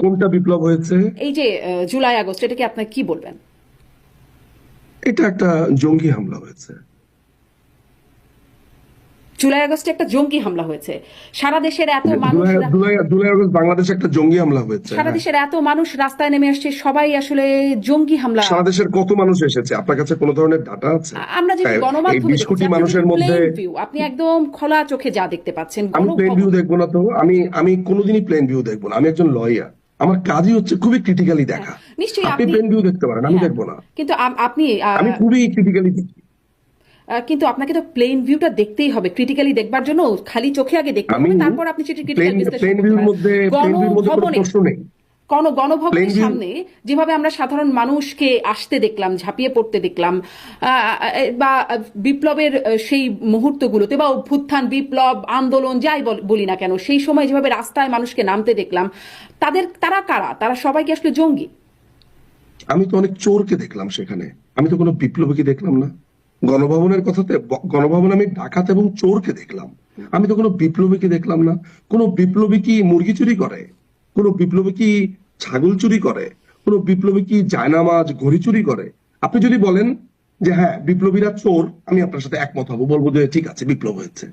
কোনটা বিপ্লব হয়েছে? এই যে জুলাই আগস্ট, এটাকে আপনার কি বলবেন? এটা একটা জঙ্গি হামলা হয়েছে। জুলাই আগস্টে একটা জঙ্গি হামলা হয়েছে। সারা দেশের এত মানুষ জুলাই জুলাই জুলাই আগস্ট বাংলাদেশে একটা জঙ্গি হামলা হয়েছে, সারা হ্যাঁ। দেশের এত মানুষ রাস্তায় নেমে আসছে, সবাই আসলে জঙ্গি হামলা। সারা দেশের কত মানুষ এসেছে? আপনার কাছে কোনো ধরনের ডাটা আছে? আমরা যেটা এই গণমাধ্যমে 20 দেখেছি, কোটি আপনি মানুষের মধ্যে প্লেন ভিউ, আপনি একদম খোলা চোখে যা দেখতে পাচ্ছেন আমি প্লেন ভিউ গণভবন। দেখবো না তো। আমি কোনোদিনই প্লেন ভিউ দেখবো না। আমি একজন লয়ার, আমার কাজই হচ্ছে খুবই ক্রিটিক্যালি হ্যাঁ, দেখা। নিশ্চয়ই আপনি আপনি। প্লেন ভিউ দেখতে পারেন, আমি হ্যাঁ, দেখবো না। কিন্তু আপনি আমি খুবই ক্রিটিক্যালি দেখি। কিন্তু আপনাকে তো প্লেন ভিউটা দেখতেই হবে, ক্রিটিক্যালি দেখবার জন্য খালি চোখে আগে দেখতে আমি হবে, তারপর আপনি সেটা প্লেন ক্রিটিক্যাল বিশ্লেষণ প্লেন করতে ভিউর পারেন। মধ্যে কোনো গণভবনে, প্রশ্ন নেই। প্লেন গণভবনের ভিউ সামনে যেভাবে আমরা সাধারণ মানুষকে আসতে দেখলাম, ঝাঁপিয়ে পড়তে দেখলাম, বা বিপ্লবের সেই মুহূর্তগুলোতে, বা অভ্যুত্থান, বিপ্লব, আন্দোলন যাই বলি না কেন, সেই সময় যেভাবে রাস্তায় মানুষকে নামতে দেখলাম, তারা কারা? তারা সবাইকে আসলে জঙ্গি। আমি তো অনেক চোরকে দেখলাম সেখানে। আমি তো কোনো বিপ্লবীকে দেখলাম না। গণভবনের কথাতে গণভবনে আমি ডাকাত এবং চোরকে দেখলাম। আমি তো কোনো বিপ্লবীকে দেখলাম না। কোনো বিপ্লবী কি মুরগি চুরি করে? কোনো বিপ্লবী কি ছাগল চুরি করে? কোনো বিপ্লবী কি জায়নামাজ ঘড়ি চুরি করে? আপনি যদি বলেন যে হ্যাঁ বিপ্লবীরা চোর, আমি আপনার সাথে একমত হবো, বলবো যে ঠিক আছে, বিপ্লব হয়েছে।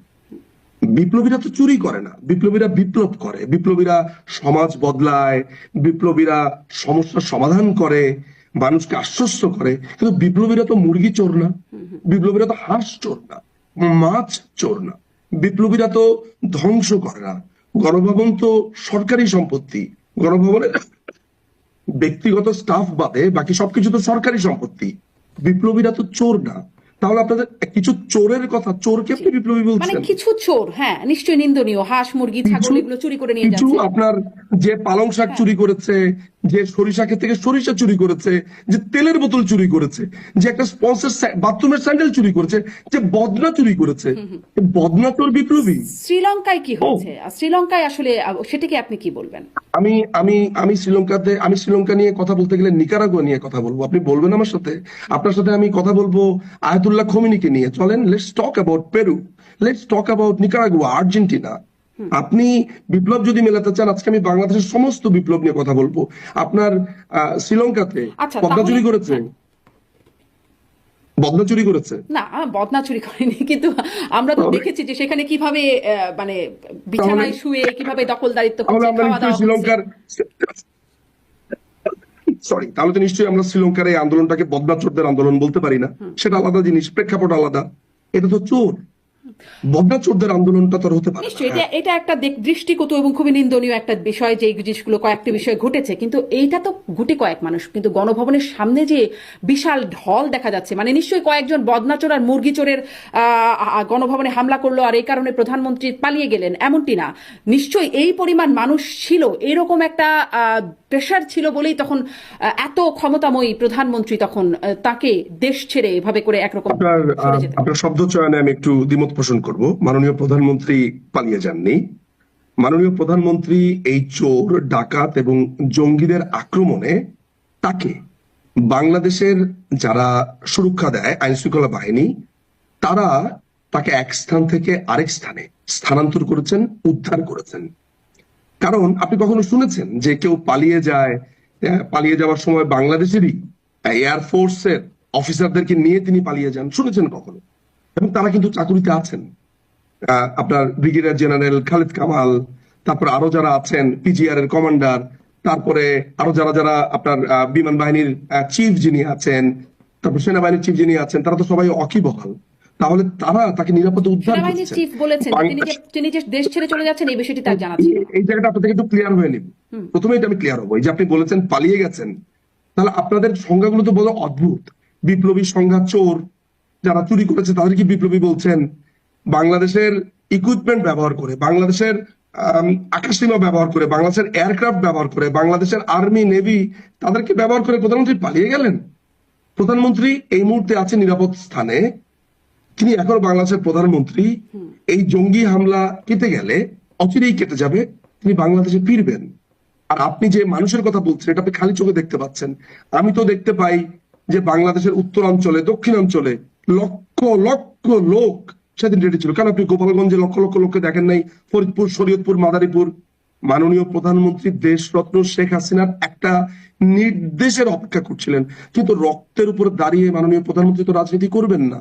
বিপ্লবীরা তো চুরি করে না, বিপ্লবীরা বিপ্লব করে। বিপ্লবীরা সমাজ বদলায়, বিপ্লবীরা সমস্যার সমাধান করে, মানুষকে আশ্বস্ত করে। কিন্তু বিপ্লবীরা তো মুরগি চোর না, বিপ্লবীরা তো হাঁস চোর না, মাছ চোর না, বিপ্লবীরা তো ধ্বংস করে না। গণভবন তো সরকারি সম্পত্তি। গণভবনের ব্যক্তিগত স্টাফ বাদে বাকি সবকিছু তো সরকারি সম্পত্তি। বিপ্লবীরা তো চোর না। তাহলে আপনাদের কিছু চোরের কথা, চোরকে জি, আপনি বিপ্লবী মানে বলছেন? কিছু চোর, হ্যাঁ নিশ্চয়ই নিন্দনীয়, হাঁস মুরগি কিছু ছাগল এগুলো চুরি করে নিয়ে কিছু যাচ্ছে। আপনার যে পালং শাক হ্যাঁ, চুরি করেছে, যে সরিষা ক্ষেত থেকে সরিষা চুরি করেছে, যে তেলের বোতল চুরি করেছে, যে একটা স্পন্সর বাথরুমের স্যান্ডেল চুরি করেছে, যে বদনা চুরি করেছে, বদনা চোর বিপ্লবী। শ্রীলঙ্কায় কি ও, হয়েছে? আর শ্রীলঙ্কায় আসলে সেটাকে আপনি কি বলবেন? আমি আমি আমি শ্রীলঙ্কা নিয়ে কথা বলতে গেলে নিকারাগুয়া নিয়ে কথা বলবো। আপনি বলবেন আমার সাথে? আপনার সাথে আমি কথা বলবো আয়াতুল্লাহ খোমেনিকে নিয়ে। চলেন, let's talk about Peru, let's talk about Nicaragua, Argentina. আপনি বিপ্লব যদি মেলাতে চান, আজকে আমি বাংলাদেশের সমস্ত বিপ্লব নিয়ে কথা বলবো। আপনার শ্রীলঙ্কাতে আচ্ছা, পদ্মা তাহলে চুরি করেছে, হ্যাঁ, বদনা চুরি করেছে। না, বদনা চুরি করেনি, কিন্তু আমরা তো তাহলে দেখেছি যে সেখানে কিভাবে মানে তাহলে বিছানায় শুয়ে কিভাবে দখলদারিত্ব তাহলে হচ্ছে, আমরা খাওয়া নিশ্চয়ই দাওয়া হচ্ছে। শ্রীলঙ্কার তাহলে তো নিশ্চয়ই আমরা শ্রীলঙ্কার এই আন্দোলনটাকে বদনা চোরদের আন্দোলন বলতে পারি না। সেটা আলাদা জিনিস, প্রেক্ষাপট আলাদা। এটা তো চোর, বদনা চোরদের আন্দোলনটা তো আর হতে পারে না। নিশ্চয়ই এটা হ্যাঁ, এটা একটা দৃষ্টিকটু এবং খুবই নিন্দনীয় একটা বিষয়, যে এই জিনিসগুলো কয়েকটি বিষয় ঘটেছে, কিন্তু এইটা তো গুটি কয়েক মানুষ, কিন্তু গণভবনের সামনে যে বিশাল ঢল দেখা যাচ্ছে, মানে নিশ্চয়ই কয়েকজন বদনাচোর আর মুরগি চোরের গণভবনে হামলা করলো আর এই কারণে প্রধানমন্ত্রী পালিয়ে গেলেন, এমনটি না। নিশ্চয়ই এই পরিমাণ মানুষ ছিল, এরকম একটা প্রেশার ছিল বলেই তখন এত ক্ষমতাময়ী প্রধানমন্ত্রী তখন তাকে দেশ ছেড়ে এভাবে করে একরকম আপনার সরে যেতে হবে। আপনার শব্দ চয়নে আমি একটু দ্বিমত পোষণ করব। মাননীয় প্রধানমন্ত্রী পালিয়ে যাননি। মাননীয় প্রধানমন্ত্রী এই চোর, ডাকাত এবং জঙ্গিদের আক্রমণে তাকে বাংলাদেশের যারা সুরক্ষা দেয়, আইন শৃঙ্খলা বাহিনী, তারা তাকে এক স্থান থেকে আরেক স্থানে স্থানান্তর করেছেন, উদ্ধার করেছেন। কারণ আপনি কখনো শুনেছেন যে কেউ পালিয়ে যায়, পালিয়ে যাওয়ার সময় বাংলাদেশেরই এয়ারফোর্সের অফিসারদেরকে নিয়ে তিনি পালিয়ে যান? শুনেছেন কখনো? এবং তারা কিন্তু চাকুরিতে আছেন। আপনার ব্রিগেডিয়ার জেনারেল খালিদ কামাল, তারপর আরো যারা আছেন, পিজিআর এর কমান্ডার, তারপরে আরো যারা যারা আপনার বিমান বাহিনীর চিফ যিনি আছেন, তারপর সেনাবাহিনীর চিফ যিনি আছেন, তারা তো সবাই অকিবহাল। তাহলে তারা তাকে নিরাপদে উদ্ধার সেনাবাহিনীর করেছেন। চিফ বলেছেন যে তিনি যে দেশ ছেড়ে চলে যাচ্ছেন এই বিষয়টি তার জানা ছিল। এই জায়গাটা আপনাদের একটু ক্লিয়ার হয়ে নিব। প্রথমে এটা আমি ক্লিয়ার হবো, এই যে আপনি বলেছেন পালিয়ে গেছেন, তাহলে আপনাদের সংজ্ঞাগুলো তো বড় অদ্ভুত। বিপ্লবী সংজ্ঞা চোর, যারা চুরি করেছে তাদেরকে বিপ্লবী বলছেন। বাংলাদেশের ইকুইপমেন্ট ব্যবহার করে, বাংলাদেশের আকাশসীমা ব্যবহার করে, বাংলাদেশের এয়ারক্রাফট ব্যবহার করে, বাংলাদেশের আর্মি নেভি, তাদেরকে ব্যবহার করে প্রধানমন্ত্রী পালিয়ে গেলেন। প্রধানমন্ত্রী এই মুহূর্তে আছে নিরাপদ স্থানে, তিনি এখনো বাংলাদেশের প্রধানমন্ত্রী। এই জঙ্গি হামলা কেটে গেলে, অচিরেই কেটে যাবে, তিনি বাংলাদেশে ফিরবেন। আর আপনি যে মানুষের কথা বলছেন, এটা আপনি খালি চোখে দেখতে পাচ্ছেন। আমি তো দেখতে পাই যে বাংলাদেশের উত্তরাঞ্চলে, দক্ষিণাঞ্চলে লক্ষ লক্ষ লোক সেদিন রেডি ছিল। কারণ আপনি গোপালগঞ্জে লক্ষ লক্ষ লোককে দেখেন নাই? ফরিদপুর, শরীয়তপুর, মাদারীপুর, মাননীয় প্রধানমন্ত্রী দেশরত্ন শেখ হাসিনার একটা নির্দেশের অপেক্ষা করছিলেন, কিন্তু রক্তের উপর দাঁড়িয়ে মাননীয় প্রধানমন্ত্রী তো রাজনীতি করবেন না।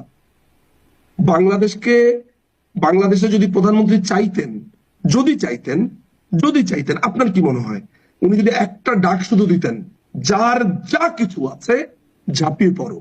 বাংলাদেশে যদি প্রধানমন্ত্রী চাইতেন আপনার কি মনে হয় উনি যদি একটা ডাক শুধু দিতেন, যার যা কিছু আছে ঝাঁপিয়ে পড়ো,